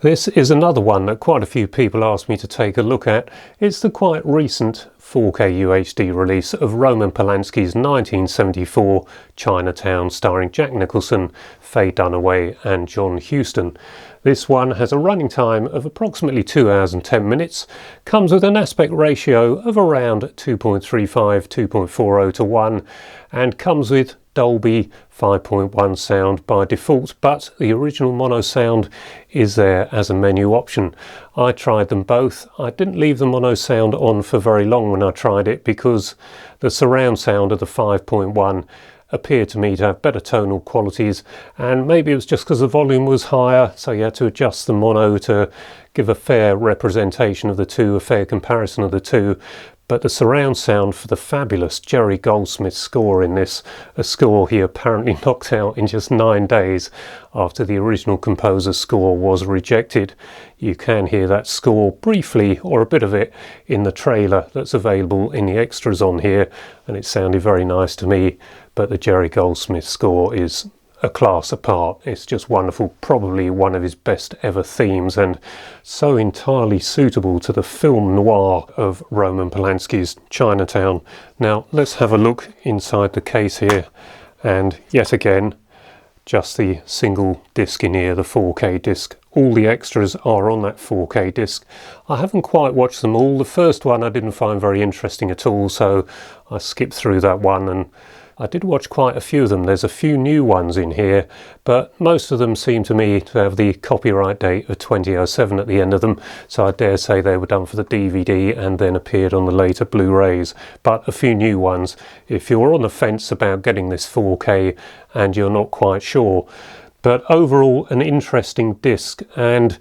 This is another one that quite a few people asked me to take a look at. It's the quite recent 4K UHD release of Roman Polanski's 1974 Chinatown, starring Jack Nicholson, Faye Dunnaway and John Huston. This one has a running time of approximately 2 hours and 10 minutes, comes with an aspect ratio of around 2.35, 2.40 to 1, and comes with Dolby 5.1 sound by default, but the original mono sound is there as a menu option. I tried them both. I didn't leave the mono sound on for very long when I tried it because the surround sound of the 5.1 appeared to me to have better tonal qualities, and maybe it was just because the volume was higher, so you had to adjust the mono to give a fair representation of the two, a fair comparison of the two. But the surround sound for the fabulous Jerry Goldsmith's score in this, a score he apparently knocked out in just 9 days after the original composer's score was rejected. You can hear that score briefly, or a bit of it, in the trailer that's available in the extras on here, and it sounded very nice to me. But the Jerry Goldsmith score is a class apart. It's just wonderful, probably one of his best ever themes, and so entirely suitable to the film noir of Roman Polanski's Chinatown. Now let's have a look inside the case here, and yet again just the single disc in here, the 4K disc. All the extras are on that 4K disc. I haven't quite watched them all. The first one I didn't find very interesting at all, so I skipped through that one, and I did watch quite a few of them. There's a few new ones in here, but most of them seem to me to have the copyright date of 2007 at the end of them, so I dare say they were done for the DVD and then appeared on the later Blu-rays. But a few new ones, if you're on the fence about getting this 4K and you're not quite sure. But overall, an interesting disc, and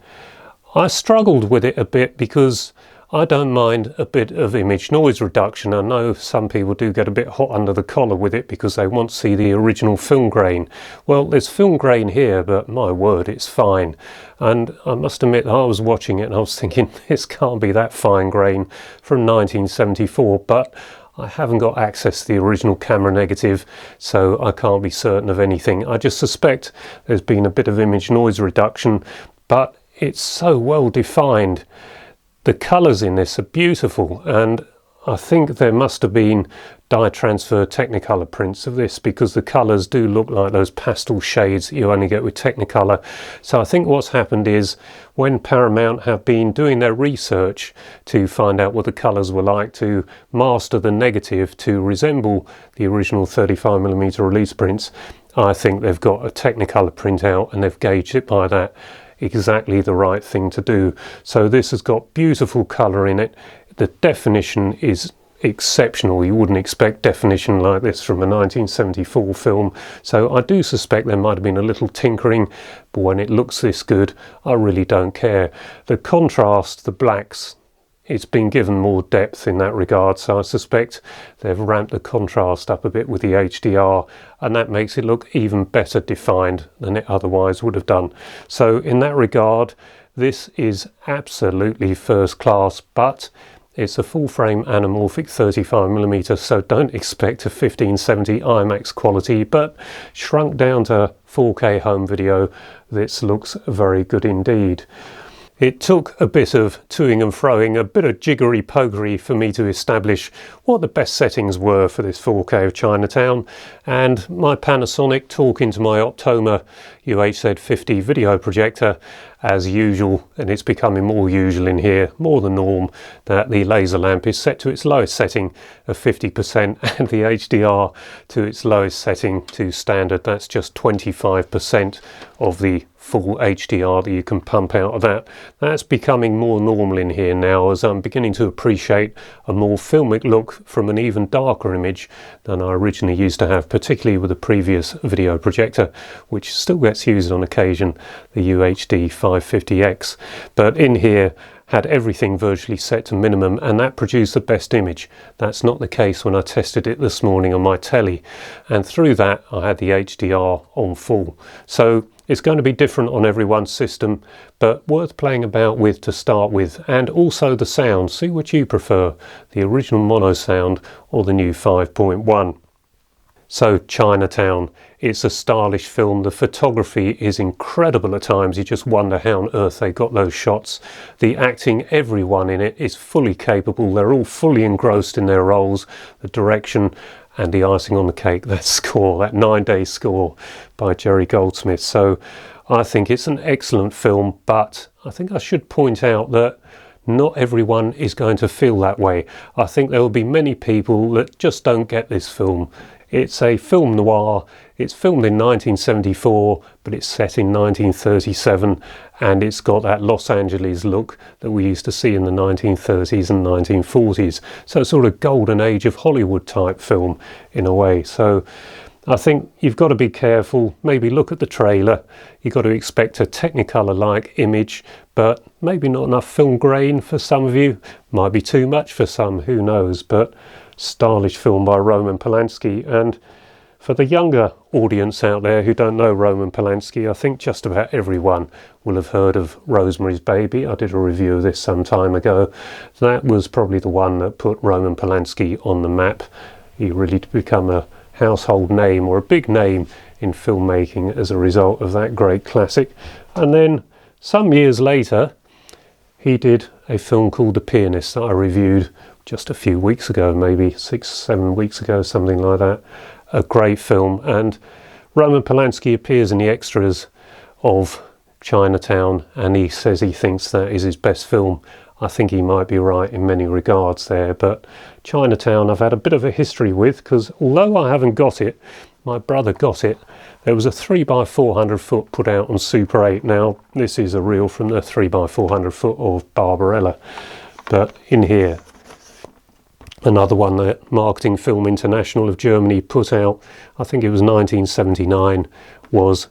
I struggled with it a bit because I don't mind a bit of image noise reduction. I know some people do get a bit hot under the collar with it because they want to see the original film grain. Well, there's film grain here, but my word, it's fine. And I must admit, I was watching it and I was thinking, this can't be that fine grain from 1974, but I haven't got access to the original camera negative, so I can't be certain of anything. I just suspect there's been a bit of image noise reduction, but it's so well defined. The colours in this are beautiful, and I think there must have been dye transfer Technicolor prints of this, because the colours do look like those pastel shades that you only get with Technicolor. So I think what's happened is when Paramount have been doing their research to find out what the colours were like, to master the negative to resemble the original 35mm release prints, I think they've got a Technicolor printout and they've gauged it by that. Exactly the right thing to do. So this has got beautiful colour in it. The definition is exceptional. You wouldn't expect definition like this from a 1974 film. So I do suspect there might have been a little tinkering, but when it looks this good, I really don't care. The contrast, the blacks, it's been given more depth in that regard, so I suspect they've ramped the contrast up a bit with the HDR, and that makes it look even better defined than it otherwise would have done. So in that regard, this is absolutely first class, but it's a full frame anamorphic 35mm, so don't expect a 1570 IMAX quality, but shrunk down to 4K home video, this looks very good indeed. It took a bit of toing and froing, a bit of jiggery-pokery for me to establish what the best settings were for this 4K of Chinatown, and my Panasonic, talking to my Optoma UHZ50 video projector, as usual, and it's becoming more usual in here, more the norm, that the laser lamp is set to its lowest setting of 50% and the HDR to its lowest setting to standard. That's just 25% of the full HDR that you can pump out of that. That's becoming more normal in here now, as I'm beginning to appreciate a more filmic look from an even darker image than I originally used to have, particularly with the previous video projector, which still gets used on occasion, the UHD 550X. But in here, had everything virtually set to minimum, and that produced the best image. That's not the case when I tested it this morning on my telly, and through that I had the HDR on full. So it's going to be different on everyone's system, but worth playing about with to start with. And also the sound, see what you prefer, the original mono sound or the new 5.1. So Chinatown, it's a stylish film. The photography is incredible at times. You just wonder how on earth they got those shots. The acting, everyone in it is fully capable. They're all fully engrossed in their roles. The direction and the icing on the cake, that score, that 9-day score by Jerry Goldsmith. So I think it's an excellent film, but I think I should point out that not everyone is going to feel that way. I think there will be many people that just don't get this film. It's a film noir. It's filmed in 1974, but it's set in 1937, and it's got that Los Angeles look that we used to see in the 1930s and 1940s. So it's sort of golden age of Hollywood type film in a way. So I think you've got to be careful. Maybe look at the trailer. You've got to expect a Technicolor-like image, but maybe not enough film grain for some of you. Might be too much for some, who knows. But stylish film by Roman Polanski. And for the younger audience out there who don't know Roman Polanski, I think just about everyone will have heard of Rosemary's Baby. I did a review of this some time ago. That was probably the one that put Roman Polanski on the map. He really did become a household name, or a big name in filmmaking, as a result of that great classic. And then some years later he did a film called The Pianist that I reviewed just a few weeks ago, maybe 6-7 weeks ago, something like that. A great film, and Roman Polanski appears in the extras of Chinatown, and he says he thinks that is his best film. I think he might be right in many regards there, but Chinatown I've had a bit of a history with, because although I haven't got it, my brother got it. There was a 3x400 foot put out on Super 8. Now this is a reel from the 3x400 foot of Barbarella, but in here, another one that Marketing Film International of Germany put out, I think it was 1979, was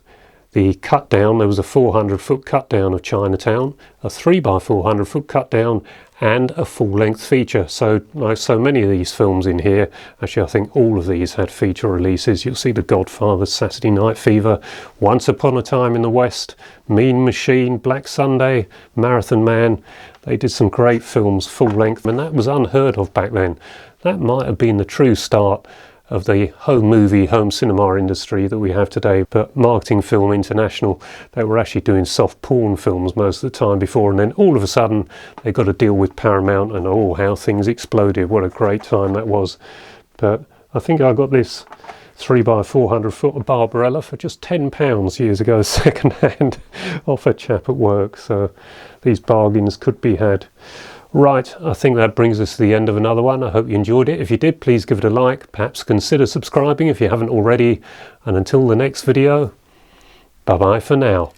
the cut down. There was a 400 foot cut down of Chinatown, a 3x400 foot cut down, and a full-length feature. So like so many of these films in here, actually I think all of these had feature releases. You'll see The Godfather, Saturday Night Fever, Once Upon a Time in the West, Mean Machine, Black Sunday, Marathon Man. They did some great films full length, and that was unheard of back then. That might have been the true start of the home movie, home cinema industry that we have today. But Marketing Film International, they were actually doing soft porn films most of the time before, and then all of a sudden they got to deal with Paramount, and oh, how things exploded. What a great time that was. But I think I got this 3x400 foot of Barbarella for just £10 years ago, second hand, off a chap at work. So these bargains could be had. Right, I think that brings us to the end of another one. I hope you enjoyed it. If you did, please give it a like. Perhaps consider subscribing if you haven't already. And until the next video, bye-bye for now.